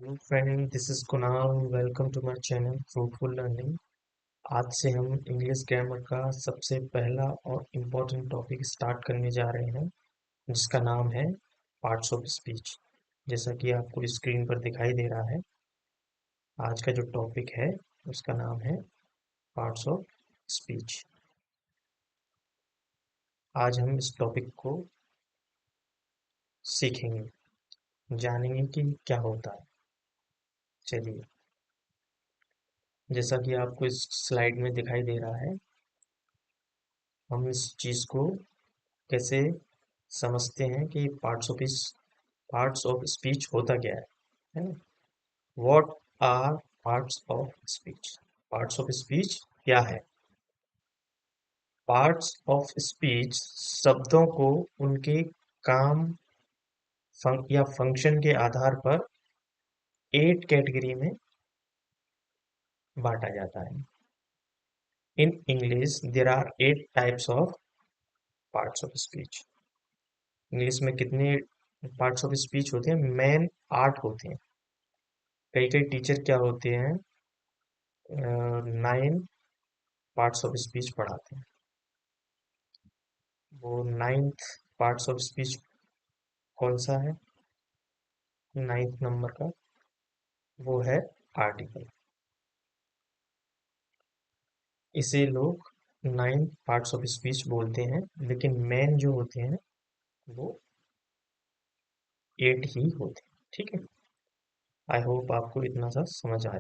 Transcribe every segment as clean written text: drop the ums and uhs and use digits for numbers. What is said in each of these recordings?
Hello friend, this is Kunal. Welcome to my channel fruitful learning. आज से हम English grammar का सबसे पहला और इम्पोर्टेंट टॉपिक स्टार्ट करने जा रहे हैं, जिसका नाम है पार्ट्स ऑफ स्पीच। जैसा कि आपको स्क्रीन पर दिखाई दे रहा है, आज का जो टॉपिक है उसका नाम है पार्ट्स ऑफ स्पीच। आज हम इस टॉपिक को सीखेंगे, जानेंगे कि क्या होता है। चलिए, जैसा कि आपको इस स्लाइड में दिखाई दे रहा है, हम इस चीज़ को कैसे समझते हैं कि पार्ट्स ऑफ स्पीच होता क्या है ना। What are parts of speech? Parts of speech क्या है? पार्ट्स ऑफ स्पीच शब्दों को उनके काम या फंक्शन के आधार पर 8 कैटेगरी में बांटा जाता है। In English there are 8 types of parts of speech. English में कितने पार्ट्स ऑफ स्पीच होते हैं? मेन 8 होते हैं। कई कई टीचर क्या होते हैं, 9 पार्ट्स ऑफ स्पीच पढ़ाते हैं। वो नाइन्थ पार्ट्स ऑफ स्पीच कौन सा है? नाइन्थ नंबर का वो है आर्टिकल। इसे लोग 9 पार्ट्स ऑफ स्पीच बोलते हैं, लेकिन मेन जो होते हैं वो 8 ही होते हैं। ठीक है। आई होप आपको इतना सा समझ आ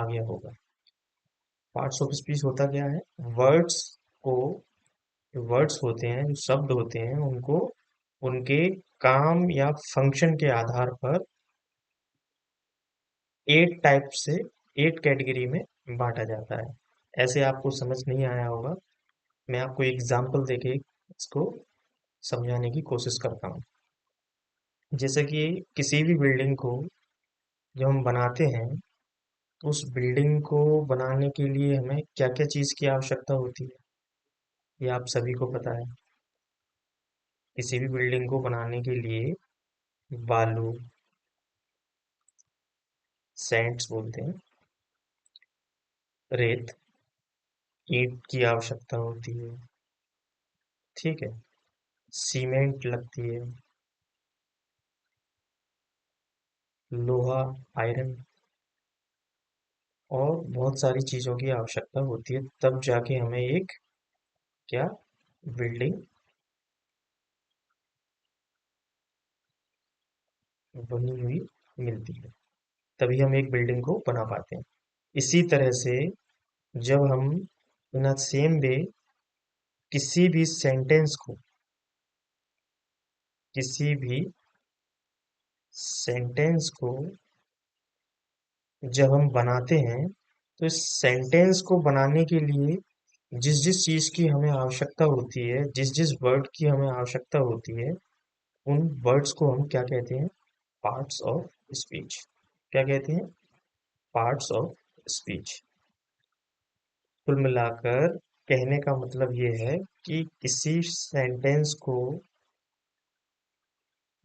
गया होगा। पार्ट्स ऑफ स्पीच होता क्या है? वर्ड्स को वर्ड्स होते हैं, जो शब्द होते हैं, उनको उनके काम या फंक्शन के आधार पर 8 टाइप से 8 कैटेगरी में बांटा जाता है। ऐसे आपको समझ नहीं आया होगा, मैं आपको एग्जाम्पल देके इसको समझाने की कोशिश करता हूँ। जैसे कि किसी भी बिल्डिंग को जब हम बनाते हैं, तो उस बिल्डिंग को बनाने के लिए हमें क्या क्या चीज़ की आवश्यकता होती है, ये आप सभी को पता है। किसी भी बिल्डिंग को बनाने के लिए बालू, सैंड्स बोलते हैं, रेत, ईंट की आवश्यकता होती है। ठीक है। सीमेंट लगती है, लोहा, आयरन, और बहुत सारी चीज़ों की आवश्यकता होती है, तब जाके हमें एक क्या बिल्डिंग बनी हुई मिलती है। तभी हम एक बिल्डिंग को बना पाते हैं। इसी तरह से जब हम इन सेम वे किसी भी सेंटेंस को किसी भी सेंटेंस को जब हम बनाते हैं, तो इस सेंटेंस को बनाने के लिए जिस जिस चीज़ की हमें आवश्यकता होती है, जिस जिस वर्ड की हमें आवश्यकता होती है, उन वर्ड्स को हम क्या कहते हैं? Parts of speech. क्या कहते हैं? Parts of speech. कुल मिलाकर कहने का मतलब ये है कि किसी सेंटेंस को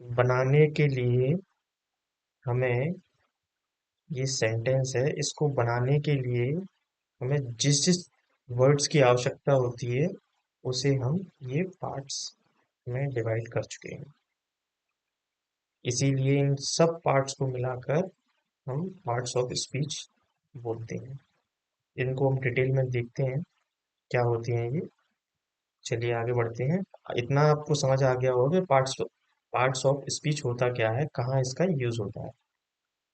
बनाने के लिए हमें, ये सेंटेंस है, इसको बनाने के लिए हमें जिस जिस वर्ड्स की आवश्यकता होती है, उसे हम ये पार्ट्स में डिवाइड कर चुके हैं। इसीलिए इन सब पार्ट्स को मिलाकर हम पार्ट्स ऑफ स्पीच बोलते हैं। इनको हम डिटेल में देखते हैं क्या होती हैं ये। चलिए आगे बढ़ते हैं। इतना आपको समझ आ गया होगा कि पार्ट्स ऑफ स्पीच होता क्या है, कहाँ इसका यूज होता है।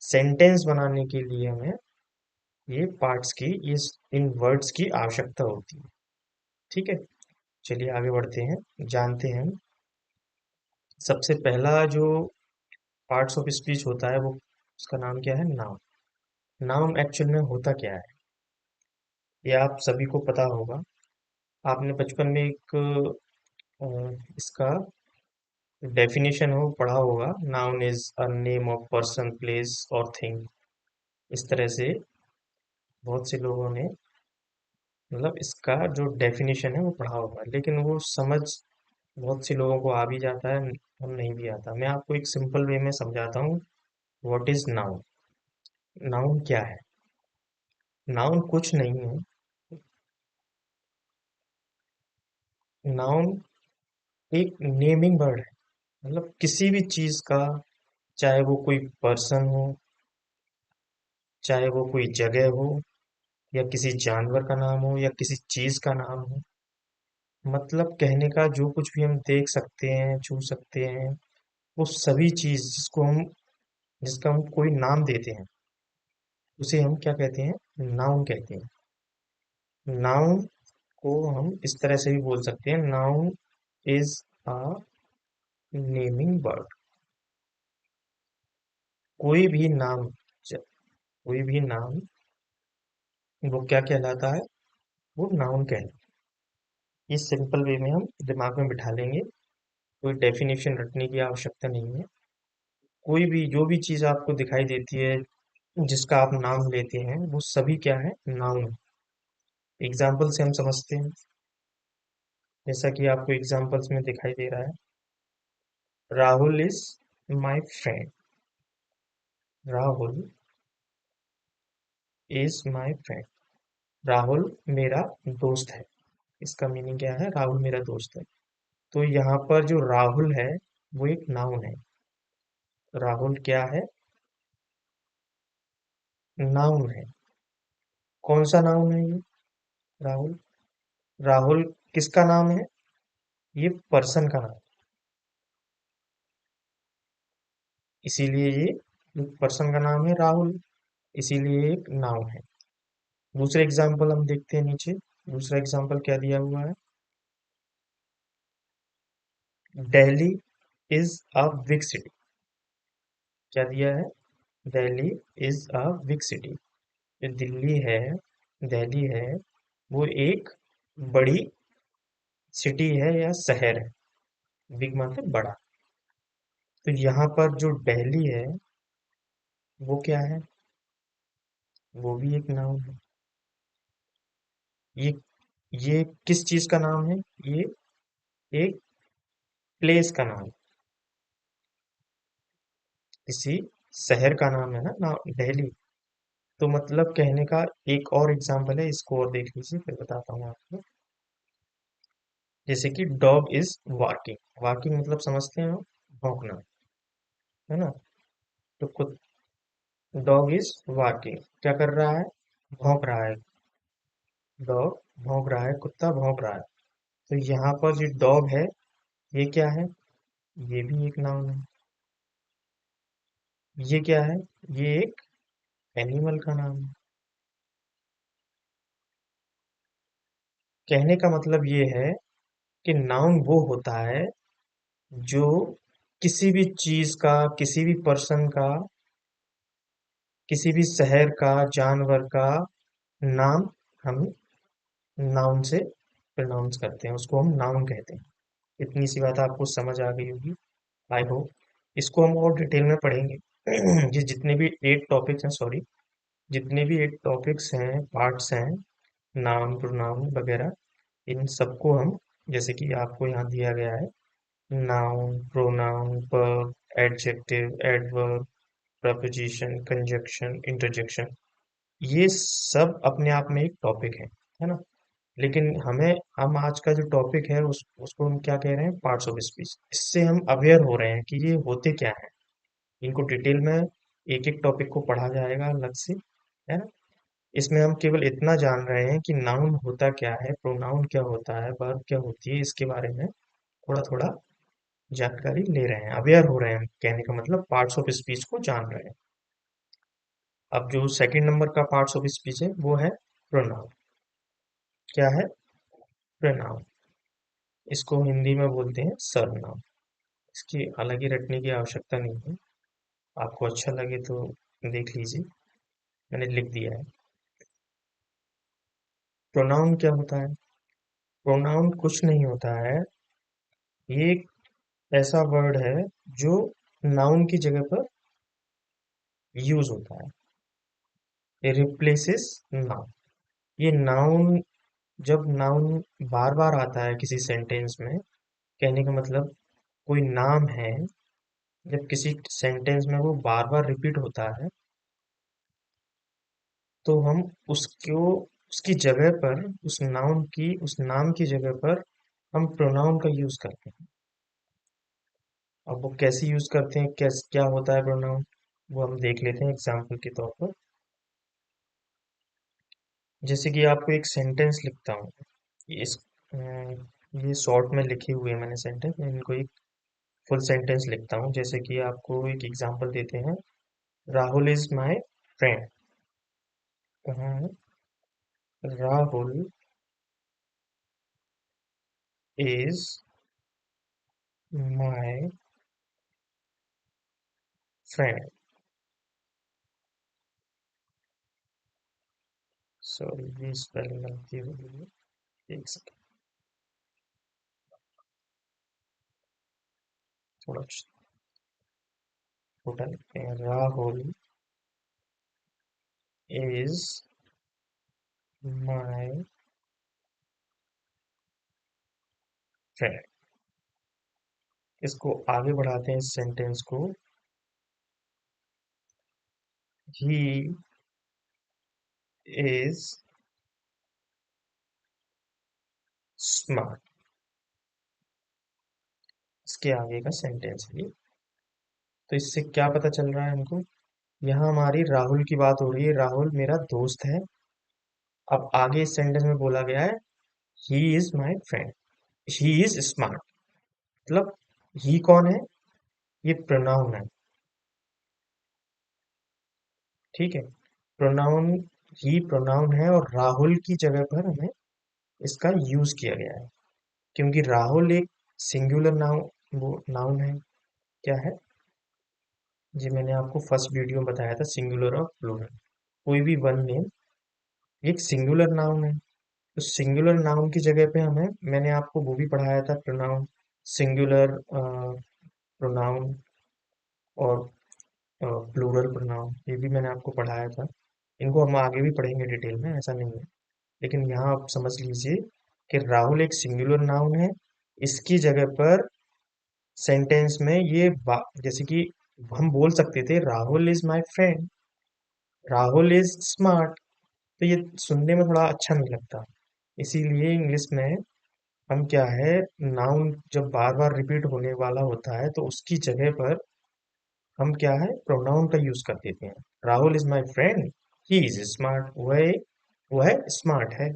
सेंटेंस बनाने के लिए हमें ये पार्ट्स की, इस इन वर्ड्स की आवश्यकता होती है। ठीक है। चलिए आगे बढ़ते हैं, जानते हैं। सबसे पहला जो पार्ट्स ऑफ स्पीच होता है, वो उसका नाम क्या है? नाउन। नाउन एक्चुअल में होता क्या है, ये आप सभी को पता होगा। आपने बचपन में एक इसका डेफिनेशन हो पढ़ा होगा, noun is a name of person, place और थिंग। इस तरह से बहुत से लोगों ने, मतलब इसका जो डेफिनेशन है वो पढ़ा होगा, लेकिन वो समझ बहुत से लोगों को आ भी जाता है और नहीं भी आता। मैं आपको एक सिंपल वे में समझाता हूँ, व्हाट इज नाउन? नाउन क्या है? नाउन कुछ नहीं है। नाउन एक नेमिंग वर्ड है, मतलब किसी भी चीज का, चाहे वो कोई पर्सन हो, चाहे वो कोई जगह हो, या किसी जानवर का नाम हो, या किसी चीज का नाम हो। मतलब कहने का जो कुछ भी हम देख सकते हैं, छू सकते हैं, वो सभी चीज जिसका हम कोई नाम देते हैं, उसे हम क्या कहते हैं? नाउन कहते हैं। नाउन को हम इस तरह से भी बोल सकते हैं, noun is a naming word. कोई भी नाम, कोई भी नाम, वो क्या कहलाता है? वो नाउन कहलाता है। इस सिंपल वे में हम दिमाग में बिठा लेंगे, कोई डेफिनेशन रटने की आवश्यकता नहीं है। कोई भी जो भी चीज आपको दिखाई देती है, जिसका आप नाम लेते हैं, वो सभी क्या है? नाउन। एग्जाम्पल से हम समझते हैं, जैसा कि आपको एग्जाम्पल्स में दिखाई दे रहा है। Rahul is my friend. Rahul is my friend. Rahul मेरा दोस्त है। इसका मीनिंग क्या है? राहुल मेरा दोस्त है। तो यहाँ पर जो राहुल है, वो एक नाउन है। राहुल क्या है? नाउन है। कौन सा नाउन है ये? राहुल। राहुल किसका नाम है? ये पर्सन का नाम। इसीलिए ये पर्सन का नाम है राहुल, इसीलिए ये एक नाउन है। दूसरे एग्जाम्पल हम देखते हैं नीचे। दूसरा एग्जाम्पल क्या दिया हुआ है? Delhi is a big city. क्या दिया है? Delhi is a big city. जो दिल्ली है, दिल्ली है, वो एक बड़ी सिटी है या शहर है। बिग मतलब बड़ा। तो यहाँ पर जो दिल्ली है, वो क्या है? वो भी एक नाउन है। ये ये किस चीज का नाम है? ये एक प्लेस का नाम, किसी शहर का नाम है ना दिल्ली। तो मतलब कहने का एक और एग्जांपल है, इसको और देख लीजिए फिर बताता हूँ आपको। जैसे कि डॉग इज वार्किंग। वार्किंग मतलब समझते हैं आप? भौंकना, है ना? तो डॉग इज वार्किंग, क्या कर रहा है? भौंक रहा है। डॉग भौंक रहा है, कुत्ता भौंक रहा है। तो यहाँ पर जो डॉग है, ये क्या है? ये भी एक नाउन है। ये क्या है? ये एक एनिमल का नाम है। कहने का मतलब ये है कि नाउन वो होता है जो किसी भी चीज का, किसी भी पर्सन का, किसी भी शहर का, जानवर का नाम हम नाउन से प्रोनाउंस करते हैं, उसको हम नाउन कहते हैं। इतनी सी बात आपको समझ आ गई होगी, आई होप। इसको हम और डिटेल में पढ़ेंगे। ये जितने भी 8 टॉपिक्स हैं, सॉरी, जितने भी 8 टॉपिक्स हैं, पार्ट्स हैं, नाउन प्रोनाउन वगैरह, इन सबको हम, जैसे कि आपको यहाँ दिया गया है, noun, pronoun, verb, adjective, adverb, preposition, conjunction, interjection, ये सब अपने आप में एक टॉपिक है ना? लेकिन हम आज का जो टॉपिक है, उसको हम क्या कह रहे हैं? Parts of speech. इससे हम अवेयर हो रहे हैं कि ये होते क्या है। इनको डिटेल में एक एक टॉपिक को पढ़ा जाएगा अलग से, है ना? इसमें हम केवल इतना जान रहे हैं कि नाउन होता क्या है, प्रोनाउन क्या होता है, वर्ब क्या होती है, इसके बारे में थोड़ा थोड़ा जानकारी ले रहे हैं, अवेयर हो रहे हैं। कहने का मतलब पार्ट्स ऑफ स्पीच को जान रहे हैं। अब जो सेकंड नंबर का पार्ट्स ऑफ स्पीच है, वो है प्रोनाउन। क्या है? प्रोनाउन। इसको हिंदी में बोलते हैं सर्वनाम। इसकी हालांकि रटने की आवश्यकता नहीं है। आपको अच्छा लगे तो देख लीजिए, मैंने लिख दिया है। प्रोनाउन क्या होता है? प्रोनाउन कुछ नहीं होता है, ये एक ऐसा वर्ड है जो नाउन की जगह पर यूज होता है। ये रिप्लेसेस नाउन। ये नाउन, जब नाउन बार बार आता है किसी सेंटेंस में, कहने का मतलब कोई नाम है, जब किसी सेंटेंस में वो बार बार रिपीट होता है तो हम उसको उसकी जगह पर उस नाम की जगह पर हम प्रोनाउन का यूज करते हैं। अब वो कैसे यूज करते हैं, क्या होता है प्रोनाउन, वो हम देख लेते हैं एग्जाम्पल के तौर पर। जैसे कि आपको एक सेंटेंस लिखता हूँ, इस ये शॉर्ट में लिखे हुए हैं मैंने सेंटेंस, मैं इनको एक फुल सेंटेंस लिखता हूँ। जैसे कि आपको एक एग्जांपल देते हैं, राहुल इज माय फ्रेंड। कहाँ है? Rahul is my friend. Sorry, ये स्पेलिंग गलती हो गई है, एक सेकंड, थोड़ा छोटा लिखते हैं। Rahul is my friend. इसको आगे बढ़ाते हैं, इस सेंटेंस को। He is smart. इसके आगे का सेंटेंस है ये। तो इससे क्या पता चल रहा है हमको, यहाँ हमारी राहुल की बात हो रही है, राहुल मेरा दोस्त है। अब आगे इस सेंटेंस में बोला गया है, he is my friend, he is smart. मतलब ही कौन है? ये प्रोनाउन है। ठीक है, प्रोनाउन, ही प्रोनाउन है और राहुल की जगह पर हमें इसका यूज किया गया है, क्योंकि राहुल एक सिंगुलर नाउन, वो नाउन है। क्या है? जी, मैंने आपको फर्स्ट वीडियो में बताया था, सिंगुलर और प्लूरल। कोई भी वन नेम एक सिंगुलर नाउन है। तो सिंगुलर नाउन की जगह पे हमें, मैंने आपको वो भी पढ़ाया था, प्रोनाउन, सिंगुलर प्रोनाउन और प्लूरल प्रोनाउन, ये भी मैंने आपको पढ़ाया था। इनको हम आगे भी पढ़ेंगे डिटेल में, ऐसा नहीं है। लेकिन यहाँ आप समझ लीजिए कि राहुल एक सिंगुलर नाउन है। इसकी जगह पर सेंटेंस में जैसे कि हम बोल सकते थे, Rahul is my friend, Rahul is smart. तो ये सुनने में थोड़ा अच्छा नहीं लगता। इसीलिए इंग्लिश में हम क्या है, नाउन जब बार बार रिपीट होने वाला होता है तो उसकी जगह पर हम क्या है, प्रोनाउन का यूज कर देते हैं। Rahul is my friend, he is smart, वह स्मार्ट है।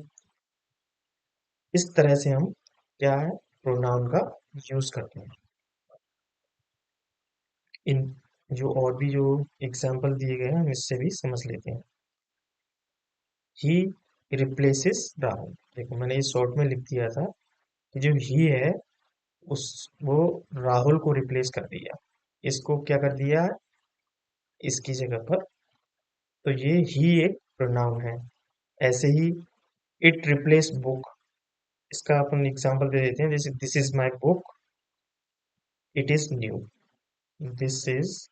इस तरह से हम क्या है, प्रोनाउन का यूज करते हैं। इन जो और भी जो एग्जाम्पल दिए गए हैं हम इससे भी समझ लेते हैं। ही रिप्लेसेस राहुल। देखो मैंने इस शॉर्ट में लिख दिया था कि जो ही है उस वो राहुल को रिप्लेस कर दिया। इसको क्या कर दिया, इसकी जगह पर। तो ये ही एक प्रोनाउन है। ऐसे ही इट रिप्लेस बुक, इसका अपन एग्जांपल दे देते हैं। जैसे this is my book, it is new. This is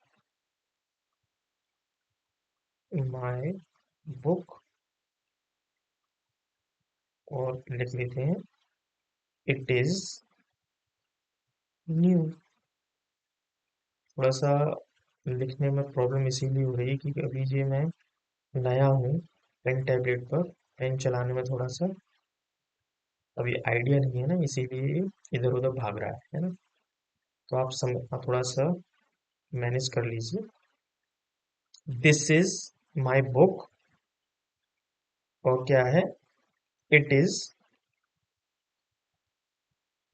my book, और लिख लेते हैं इट इज न्यू। थोड़ा सा लिखने में प्रॉब्लम इसीलिए हो रही है कि अभी ये मैं नया हूँ पेन टैबलेट पर, पेन चलाने में थोड़ा सा अभी आइडिया नहीं है ना, इसीलिए इधर उधर भाग रहा है ना। तो आप थोड़ा सा मैनेज कर लीजिए। दिस इज माई बुक, और क्या है, it is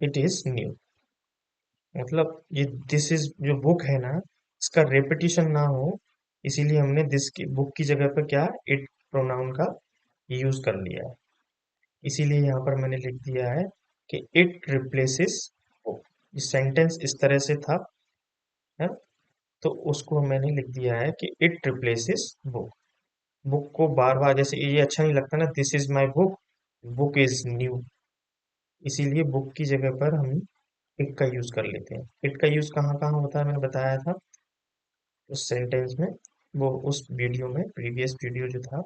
it is new. मतलब ये दिस इज जो बुक है ना, इसका रेपिटेशन ना हो, इसीलिए हमने दिस की बुक की जगह पर क्या, इट प्रोनाउन का यूज कर लिया है। इसीलिए यहाँ पर मैंने लिख दिया है कि इट रिप्लेसेस बुक। ये सेंटेंस इस तरह से था, है, तो उसको मैंने लिख दिया है कि इट रिप्लेसेस बुक। बुक को बार बार, जैसे ये अच्छा नहीं लगता ना, this is my book, book is new. इसीलिए बुक की जगह पर हम इट का यूज कर लेते हैं। इट का यूज कहाँ कहाँ होता है मैंने बताया था उस सेंटेंस में, वो उस वीडियो में, प्रीवियस वीडियो जो था,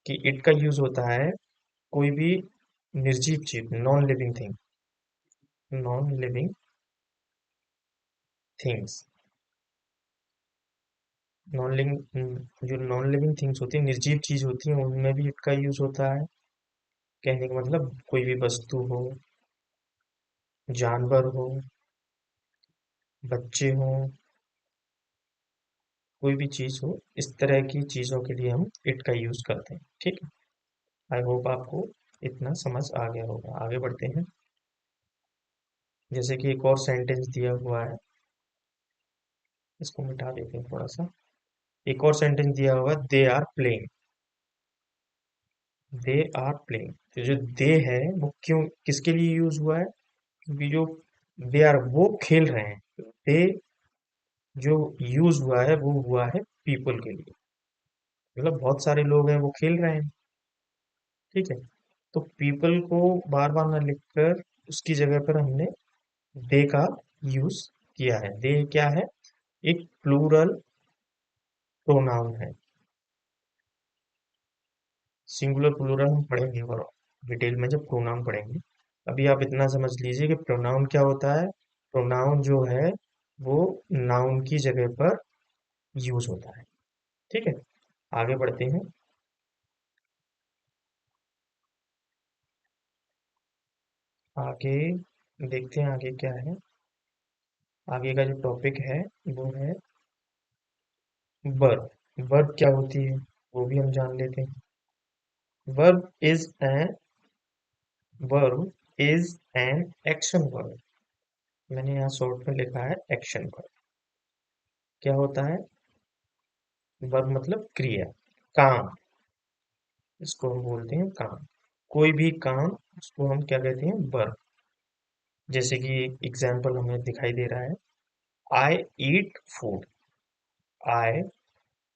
कि इट का यूज होता है कोई भी निर्जीव चीज, non living thing, non living things. Non living जो नॉन लिविंग थिंग्स होती हैं, निर्जीव चीज होती हैं, उनमें भी इट का यूज होता है। कहने का मतलब कोई भी वस्तु हो, जानवर हो, बच्चे हो, कोई भी चीज हो, इस तरह की चीजों के लिए हम इट का यूज करते हैं। ठीक है। आई होप आपको इतना समझ आ गया होगा। आगे बढ़ते हैं। जैसे कि एक और सेंटेंस दिया हुआ है, इसको मिटा देते हैं थोड़ा सा। एक और सेंटेंस दिया हुआ है, they are playing. They are playing, तो जो दे है वो क्यों, किसके लिए यूज हुआ है? क्योंकि जो दे आर, वो खेल रहे हैं। दे जो यूज हुआ है वो हुआ है पीपल के लिए, मतलब बहुत सारे लोग हैं वो खेल रहे हैं। ठीक है। तो पीपल को बार बार ना लिखकर उसकी जगह पर हमने दे का यूज किया है। दे क्या है? एक प्लूरल प्रोनाउन है। सिंगुलर प्लूरल हम पढ़ेंगे और डिटेल में जब प्रोनाउन पढ़ेंगे। अभी आप इतना समझ लीजिए कि प्रोनाउन क्या होता है। प्रोनाउन जो है वो नाउन की जगह पर यूज होता है। ठीक है। आगे बढ़ते हैं। आगे देखते हैं आगे क्या है। आगे का जो टॉपिक है वो है वर्ब। वर्ब क्या होती है वो भी हम जान लेते हैं। Verb is an verb is an action verb. मैंने यहाँ शॉर्ट में लिखा है एक्शन वर्ब। क्या होता है? वर्ब मतलब क्रिया, काम। इसको हम बोलते हैं काम। कोई भी काम, उसको हम क्या कहते हैं? वर्ब। जैसे कि एग्जाम्पल हमें दिखाई दे रहा है, आई ईट फूड। आई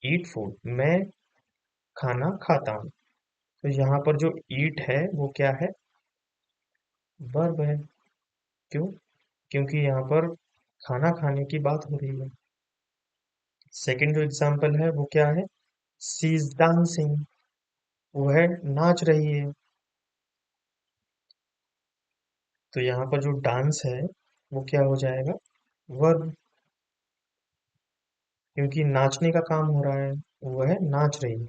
ईट फूड, मैं खाना खाता हूँ। तो यहाँ पर जो ईट है वो क्या है? वर्ब है। क्यों? क्योंकि यहाँ पर खाना खाने की बात हो रही है। सेकंड जो एग्जाम्पल है वो क्या है? सी इज डांसिंग, वो है नाच रही है। तो यहाँ पर जो डांस है वो क्या हो जाएगा? वर्ब। क्योंकि नाचने का काम हो रहा है, वो है नाच रही है।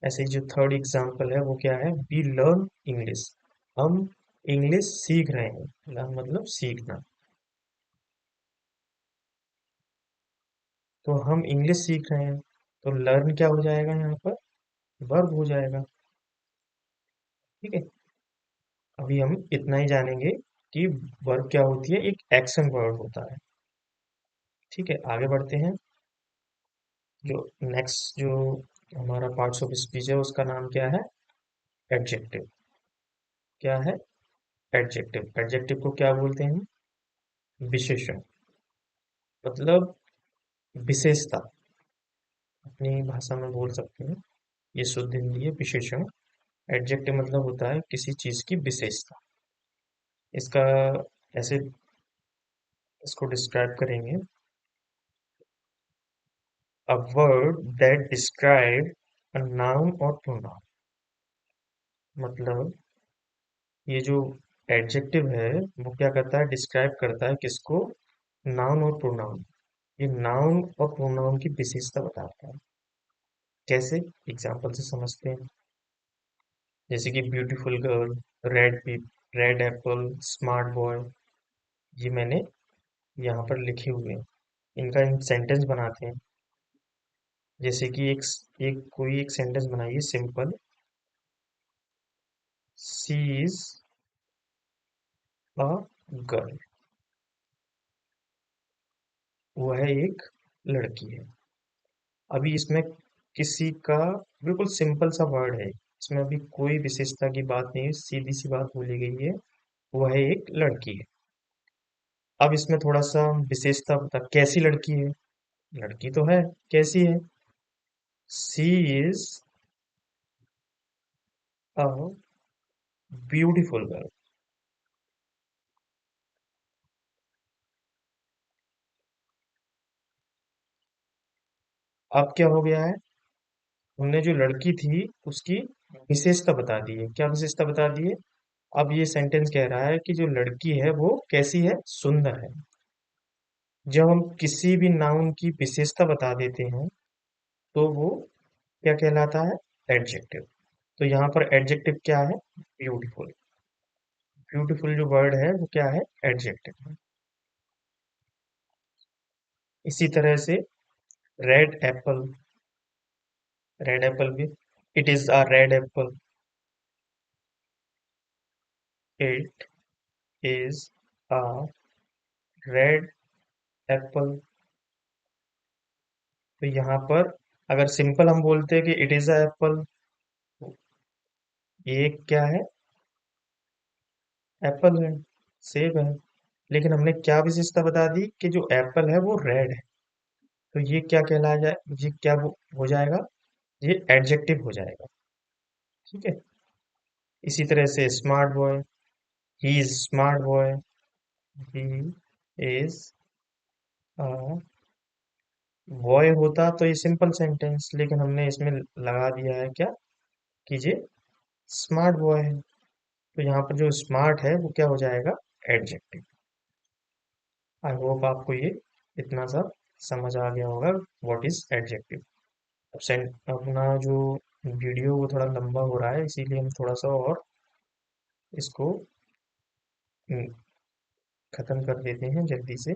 ऐसे ही जो थर्ड एग्जाम्पल है वो क्या है? We learn English. हम इंग्लिश सीख रहे हैं। लर्न मतलब सीखना। तो हम इंग्लिश सीख रहे हैं, तो लर्न क्या हो जाएगा यहाँ पर? वर्ब हो जाएगा। ठीक है। अभी हम इतना ही जानेंगे कि वर्ब क्या होती है। एक एक्शन वर्ब होता है। ठीक है। आगे बढ़ते हैं। जो नेक्स्ट जो हमारा पार्ट्स ऑफ स्पीच है उसका नाम क्या है? एडजेक्टिव। क्या है? एडजेक्टिव। एडजेक्टिव को क्या बोलते हैं? विशेषण। मतलब विशेषता, अपनी भाषा में बोल सकते हैं। ये शुद्ध हिंदी है, विशेषण। एडजेक्टिव मतलब होता है किसी चीज की विशेषता। इसका ऐसे इसको डिस्क्राइब करेंगे, a word that describe a noun और प्रोनाउन। मतलब ये जो एडजेक्टिव है वो क्या करता है? डिस्क्राइब करता है किसको? नाउन और प्रोनाउन। ये नाउन और प्रोनाउन की विशेषता बताता है। कैसे? एग्जाम्पल से समझते हैं। जैसे कि beautiful girl, red red Apple, smart boy. ये मैंने यहाँ पर लिखे हुए हैं। इनका सेंटेंस बनाते हैं। जैसे कि एक कोई एक सेंटेंस बनाइए simple. She is a girl. वह एक लड़की है। अभी इसमें किसी का बिल्कुल सिंपल सा वर्ड है, इसमें अभी कोई विशेषता की बात नहीं है, सीधी सी बात बोली गई है। वह एक लड़की है। अब इसमें थोड़ा सा विशेषता बता, कैसी लड़की है? लड़की तो है, कैसी है? सी इज अ ब्यूटीफुल गर्ल। अब क्या हो गया है? हमने जो लड़की थी उसकी विशेषता बता दी है। क्या विशेषता बता दी है? अब ये सेंटेंस कह रहा है कि जो लड़की है वो कैसी है? सुंदर है। जब हम किसी भी नाउन की विशेषता बता देते हैं तो वो क्या कहलाता है? एडजेक्टिव। तो यहाँ पर एडजेक्टिव क्या है? ब्यूटीफुल। ब्यूटीफुल जो वर्ड है वो क्या है? एडजेक्टिव है। इसी तरह से रेड एप्पल। रेड एप्पल भी, it is a red Apple. It is a red Apple. तो यहाँ पर अगर सिंपल हम बोलते हैं कि इट इज अ एप्पल, ये क्या है? एप्पल है, सेब है। लेकिन हमने क्या विशेषता बता दी कि जो एप्पल है वो रेड है। तो ये क्या कहलाया जाए, ये क्या हो जाएगा? ये एडजेक्टिव हो जाएगा। ठीक है। इसी तरह से smart boy, he is smart boy. He is a boy होता तो ये सिंपल सेंटेंस, लेकिन हमने इसमें लगा दिया है क्या, कि ये स्मार्ट बॉय है। तो यहाँ पर जो स्मार्ट है वो क्या हो जाएगा? एडजेक्टिव। आई होप आपको ये इतना सा समझ आ गया होगा व्हाट इज एडजेक्टिव। अब अपना जो वीडियो वो थोड़ा लंबा हो रहा है, इसीलिए हम थोड़ा सा और इसको हम्म, खत्म कर देते हैं जल्दी से।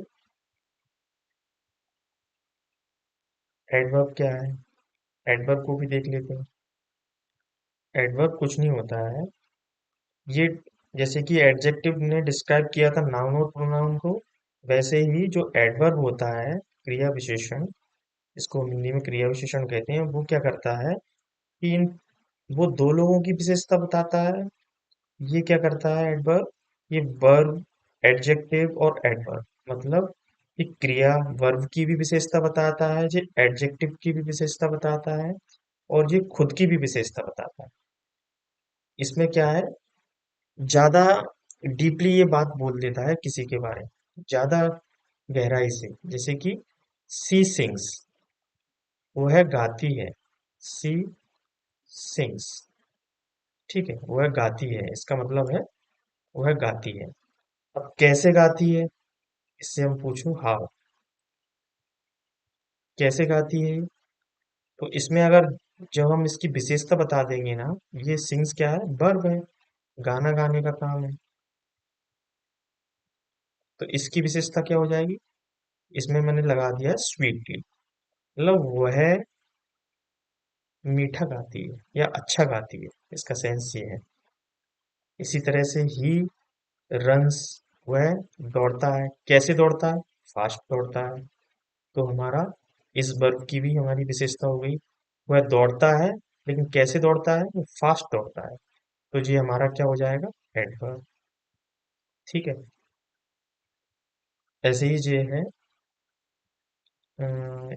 एडवर्ब क्या है? एडवर्ब को भी देख लेते हैं। एडवर्ब कुछ नहीं होता है, ये जैसे कि एडजेक्टिव ने डिस्क्राइब किया था नाउन और प्रोनाउन को, वैसे ही जो एडवर्ब होता है, क्रिया विशेषण, इसको हिंदी में क्रिया विशेषण कहते हैं, वो क्या करता है कि वो दो लोगों की विशेषता बताता है। ये क्या करता है एडवर्ब? ये वर्ब, एडजेक्टिव और एडवर्ब, मतलब ये क्रिया वर्ब की भी विशेषता बताता है, ये एडजेक्टिव की भी विशेषता बताता है, और ये खुद की भी विशेषता बताता है। इसमें क्या है, ज्यादा डीपली ये बात बोल देता है किसी के बारे में, ज्यादा गहराई से। जैसे कि सी सिंग्स, वो है गाती है। सी सिंग्स, ठीक है, वो है गाती है, इसका मतलब है वो है गाती है। अब कैसे गाती है, इससे हम पूछूं हाउ, कैसे गाती है? तो इसमें अगर जब हम इसकी विशेषता बता देंगे ना, ये सिंग्स क्या है? वर्ब है, गाना गाने का काम है। तो इसकी विशेषता क्या हो जाएगी? इसमें मैंने लगा दिया स्वीटली, मतलब वह मीठा गाती है या अच्छा गाती है, इसका सेंस ये है। इसी तरह से ही रन्स, वह दौड़ता है। कैसे दौड़ता है? फास्ट दौड़ता है। तो हमारा इस वर्ब की भी हमारी विशेषता हो गई, वह दौड़ता है, लेकिन कैसे दौड़ता है? वो फास्ट दौड़ता है। तो ये हमारा क्या हो जाएगा? एडवर्ब। ठीक है। ऐसे ही ये है,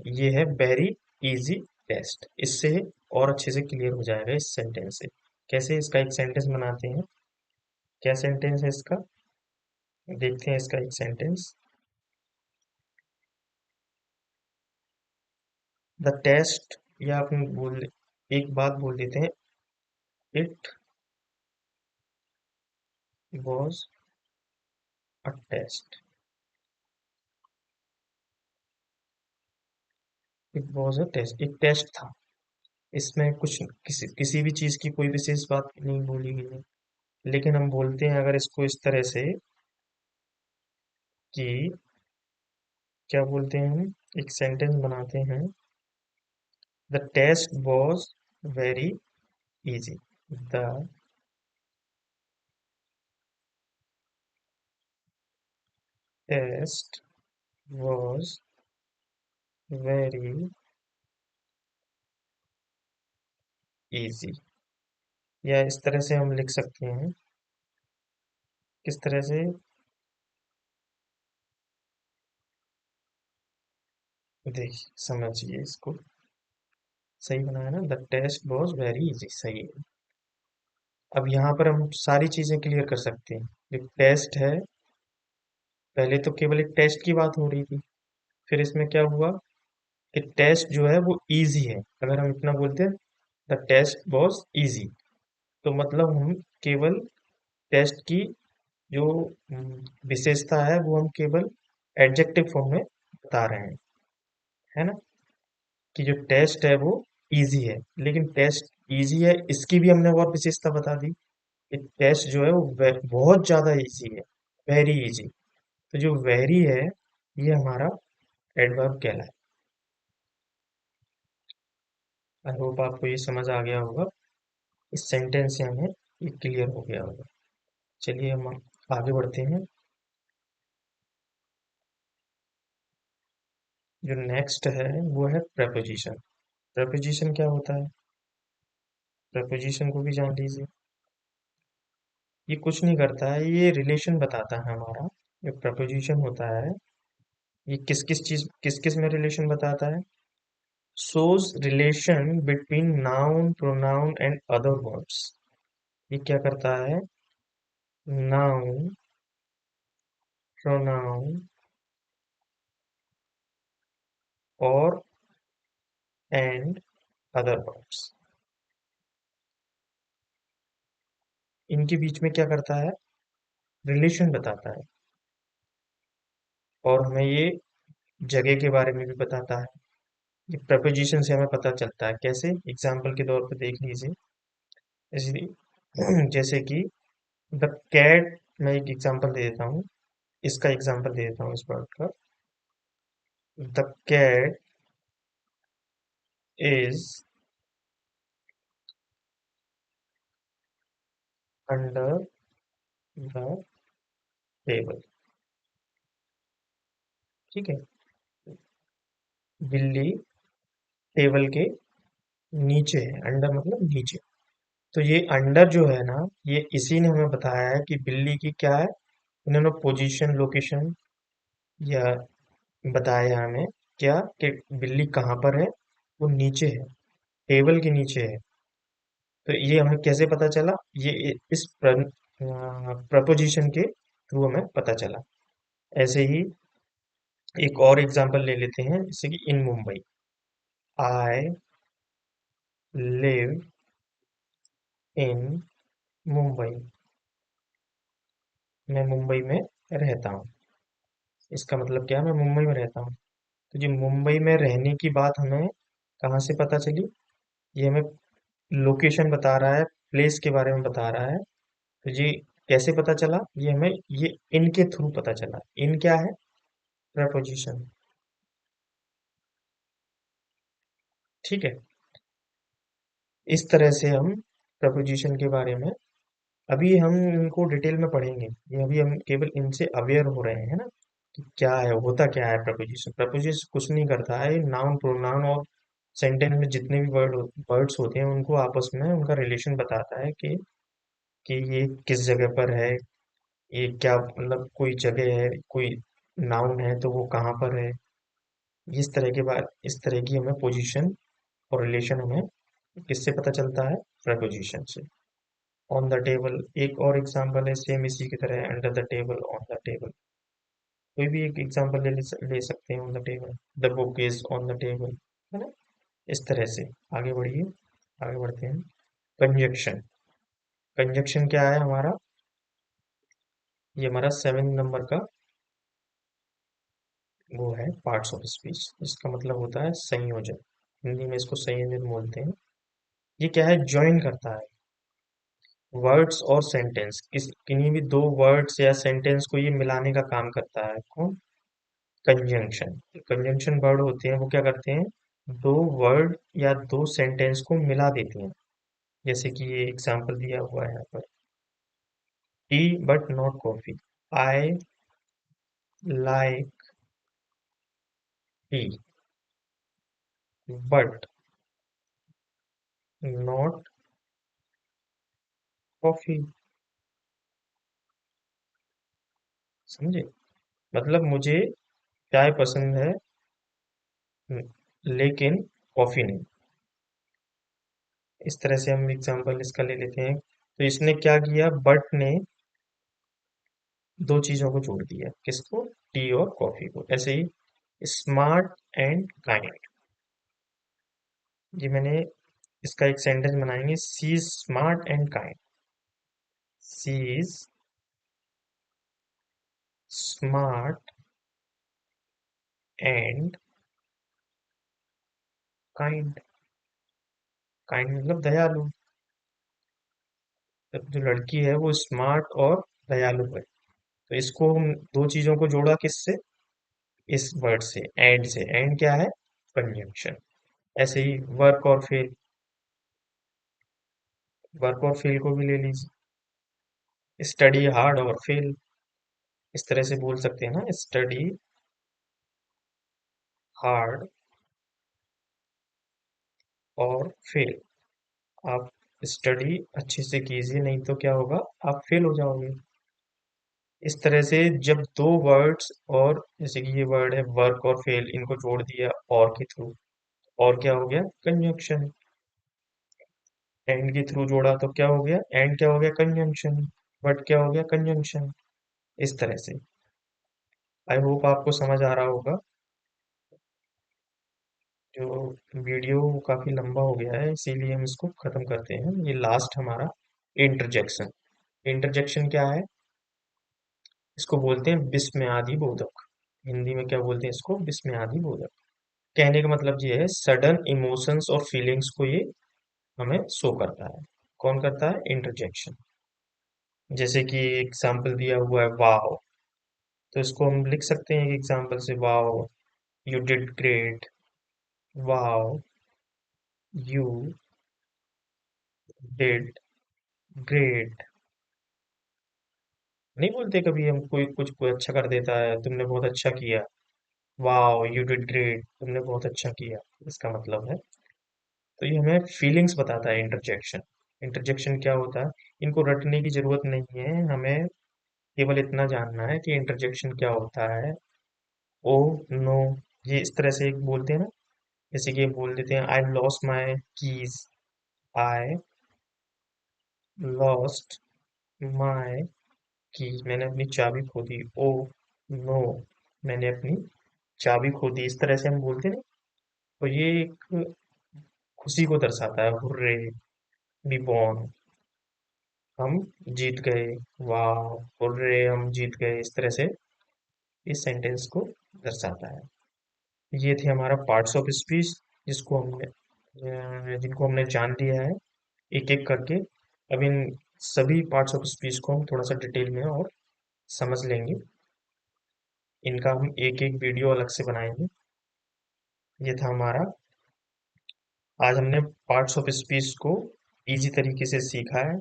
ये है वेरी इजी टेस्ट। इससे और अच्छे से क्लियर हो जाएगा इस सेंटेंस से। कैसे इसका एक सेंटेंस बनाते हैं? क्या सेंटेंस है इसका? देखते हैं इसका एक सेंटेंस। द टेस्ट, या अपन बोल, एक बात बोल देते हैं, it was a test. It was a test, एक टेस्ट था। इसमें कुछ किसी भी चीज की कोई विशेष बात नहीं बोली गई है। लेकिन हम बोलते हैं अगर इसको इस तरह से कि, क्या बोलते हैं हम, एक सेंटेंस बनाते हैं, the test was very easy. The test was very easy. या इस तरह से हम लिख सकते हैं, किस तरह से, देखिए समझिए इसको। सही बनाया ना, the test was very easy, सही है। अब यहाँ पर हम सारी चीजें क्लियर कर सकते हैं। जो टेस्ट है, पहले तो केवल एक टेस्ट की बात हो रही थी, फिर इसमें क्या हुआ कि टेस्ट जो है वो इजी है। अगर हम इतना बोलते हैं द टेस्ट वॉज इजी, तो मतलब हम केवल टेस्ट की जो विशेषता है वो हम केवल एडजेक्टिव फॉर्म में बता रहे हैं, है ना? कि जो टेस्ट है वो इजी है, लेकिन टेस्ट इजी है इसकी भी हमने और विशेषता बता दी कि टेस्ट जो है वो बहुत ज्यादा इजी है, वेरी इजी। तो जो वेरी है ये हमारा एडवर्ब कहलाए। आई होप आपको ये समझ आ गया होगा, इस सेंटेंस से हमें ये क्लियर हो गया होगा। चलिए हम आगे बढ़ते हैं। जो नेक्स्ट है वो है प्रपोजिशन। प्रपोजिशन क्या होता है? प्रपोजिशन को भी जान लीजिए। ये कुछ नहीं करता है, ये रिलेशन बताता है हमारा। जो प्रपोजिशन होता है ये किस किस में रिलेशन बताता है? shows relation between noun, pronoun and other words। ये क्या करता है? नाउन, प्रोनाउन और एंड अदर वर्ड्स, इनके बीच में क्या करता है? रिलेशन बताता है। और हमें ये जगह के बारे में भी बताता है। ये प्रपोजिशन से हमें पता चलता है। कैसे? एग्जाम्पल के तौर पे देख लीजिए। जैसे कि द कैट, मैं एक एग्जांपल दे देता हूँ, इसका एग्जांपल दे देता हूँ इस वर्ड का। The cat is under the table. ठीक है, बिल्ली टेबल के नीचे है। अंडर मतलब नीचे। तो ये अंडर जो है ना, ये इसी ने हमें बताया है कि बिल्ली की क्या है। इन्होंने पोजीशन, लोकेशन या बताया हमें क्या कि बिल्ली कहाँ पर है? वो नीचे है, टेबल के नीचे है। तो ये हमें कैसे पता चला? ये इस प्रपोजिशन के थ्रू हमें पता चला। ऐसे ही एक और एग्जांपल ले लेते हैं, जैसे कि in Mumbai. I live in Mumbai. मैं मुंबई में रहता हूँ। इसका मतलब क्या है? मैं मुंबई में रहता हूँ। तो जी मुंबई में रहने की बात हमें कहाँ से पता चली? ये हमें लोकेशन बता रहा है, प्लेस के बारे में बता रहा है। तो जी कैसे पता चला? ये हमें ये इनके थ्रू पता चला। इन क्या है? प्रपोजिशन। ठीक है, इस तरह से हम प्रपोजिशन के बारे में, अभी हम इनको डिटेल में पढ़ेंगे। ये अभी हम केवल इनसे अवेयर हो रहे हैं ना, कि क्या है, होता क्या है प्रपोजिशन। प्रपोजिशन कुछ नहीं करता है, नाउन, प्रोनाउन और सेंटेंस में जितने भी वर्ड्स होते हैं उनको आपस में उनका रिलेशन बताता है कि ये किस जगह पर है, ये क्या मतलब, कोई जगह है, कोई नाउन है तो वो कहाँ पर है। इस तरह के बाद इस तरह की हमें पोजीशन और रिलेशन हमें किससे पता चलता है? प्रपोजिशन से। ऑन द टेबल एक और एग्जांपल है, सेम इसी की तरह, under the table, on the table. कोई भी एक एग्जांपल ले सकते हैं। On the table, the book is on the table, है ना। इस तरह से आगे बढ़िए, आगे बढ़ते हैं। कंजक्शन। कंजक्शन क्या है हमारा? ये हमारा 7 नंबर का वो है, पार्ट्स ऑफ स्पीच। इसका मतलब होता है संयोजन। हिंदी में इसको संयोजन बोलते हैं। ये क्या है? ज्वाइन करता है वर्ड्स और सेंटेंस, किन्हीं भी दो वर्ड्स या सेंटेंस को ये मिलाने का काम करता है। कौन? कंजंक्शन। कंजंक्शन वर्ड होते हैं वो क्या करते हैं? दो वर्ड या दो सेंटेंस को मिला देते हैं। जैसे कि ये एग्जांपल दिया हुआ है यहाँ पर, T but not coffee. I like T but not coffee. समझे? मतलब मुझे चाय पसंद है, लेकिन कॉफी नहीं। इस तरह से हम एग्जांपल इसका ले लेते हैं। तो इसने क्या किया? बट ने दो चीजों को जोड़ दिया। किसको? टी और कॉफी को। ऐसे ही स्मार्ट एंड काइंड। ये मैंने इसका एक सेंटेंस बनाएंगे, she is smart and kind. She is smart and kind. Kind मतलब दयालु। जो लड़की है वो स्मार्ट और दयालु है। तो इसको हम दो चीजों को जोड़ा किससे? इस वर्ड से, एंड से। एंड क्या है? कंजंक्शन। ऐसे ही वर्क और फेल। वर्क और फेल को भी ले लीजिए। स्टडी हार्ड और फेल। इस तरह से बोल सकते हैं ना, स्टडी हार्ड और फेल। आप स्टडी अच्छे से कीजिए, नहीं तो क्या होगा, आप फेल हो जाओगे। इस तरह से जब दो वर्ड्स, और जैसे कि ये वर्ड है वर्क और फेल, इनको जोड़ दिया और के थ्रू, और क्या हो गया? कंजंक्शन। एंड के थ्रू जोड़ा तो क्या हो गया? एंड क्या हो गया? कंजंक्शन। बट क्या हो गया? कंजंक्शन। इस तरह से। आई होप आपको समझ आ रहा होगा। जो वीडियो काफी लंबा हो गया है, इसीलिए हम इसको खत्म करते हैं। ये लास्ट हमारा इंटरजेक्शन। इंटरजेक्शन क्या है? इसको बोलते हैं विस्मयादि बोधक। हिंदी में क्या बोलते हैं इसको? विस्मयादि बोधक। कहने का मतलब ये है, सडन इमोशंस और फीलिंग्स को ये हमें शो करता है। कौन करता है? इंटरजेक्शन। जैसे कि एग्जाम्पल दिया हुआ है वाओ, तो इसको हम लिख सकते हैं एग्जाम्पल से, wow you did great, wow you did great. नहीं बोलते कभी हम, कोई कुछ कोई अच्छा कर देता है, तुमने बहुत अच्छा किया, वाओ यू डिड ग्रेट, तुमने बहुत अच्छा किया, इसका मतलब है। तो ये हमें फीलिंग्स बताता है इंटरजेक्शन। इंटरजेक्शन क्या होता है? इनको रटने की जरूरत नहीं है, हमें केवल इतना जानना है कि इंटरजेक्शन क्या होता है। ओ, नो, ये इस तरह से एक बोलते हैं ना, जैसे कि ये बोल देते हैं I lost my keys. I lost my keys, मैंने अपनी चाबी खो दी। ओ नो, मैंने अपनी चाबी खो दी। इस तरह से हम बोलते हैं ना। तो ये एक खुशी को दर्शाता है, हुर्रे, बी बॉर्न, हम जीत गए, वाह, हुर्रे, हम जीत गए। इस तरह से इस सेंटेंस को दर्शाता है। ये थे हमारा पार्ट्स ऑफ स्पीच, जिनको हमने जान लिया है एक एक करके। अब इन सभी पार्ट्स ऑफ स्पीच को हम थोड़ा सा डिटेल में और समझ लेंगे। इनका हम एक एक वीडियो अलग से बनाएंगे। ये था हमारा, आज हमने पार्ट्स ऑफ स्पीच को इजी तरीके से सीखा है।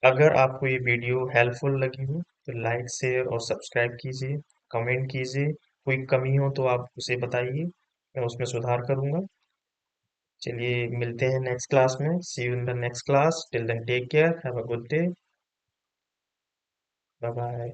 अगर आपको ये वीडियो हेल्पफुल लगी हो तो लाइक शेयर और सब्सक्राइब कीजिए, कमेंट कीजिए। कोई कमी हो तो आप उसे बताइए, मैं उसमें सुधार करूंगा। चलिए मिलते हैं नेक्स्ट क्लास में। See you in the next class. Till then take care, have a good day, bye bye.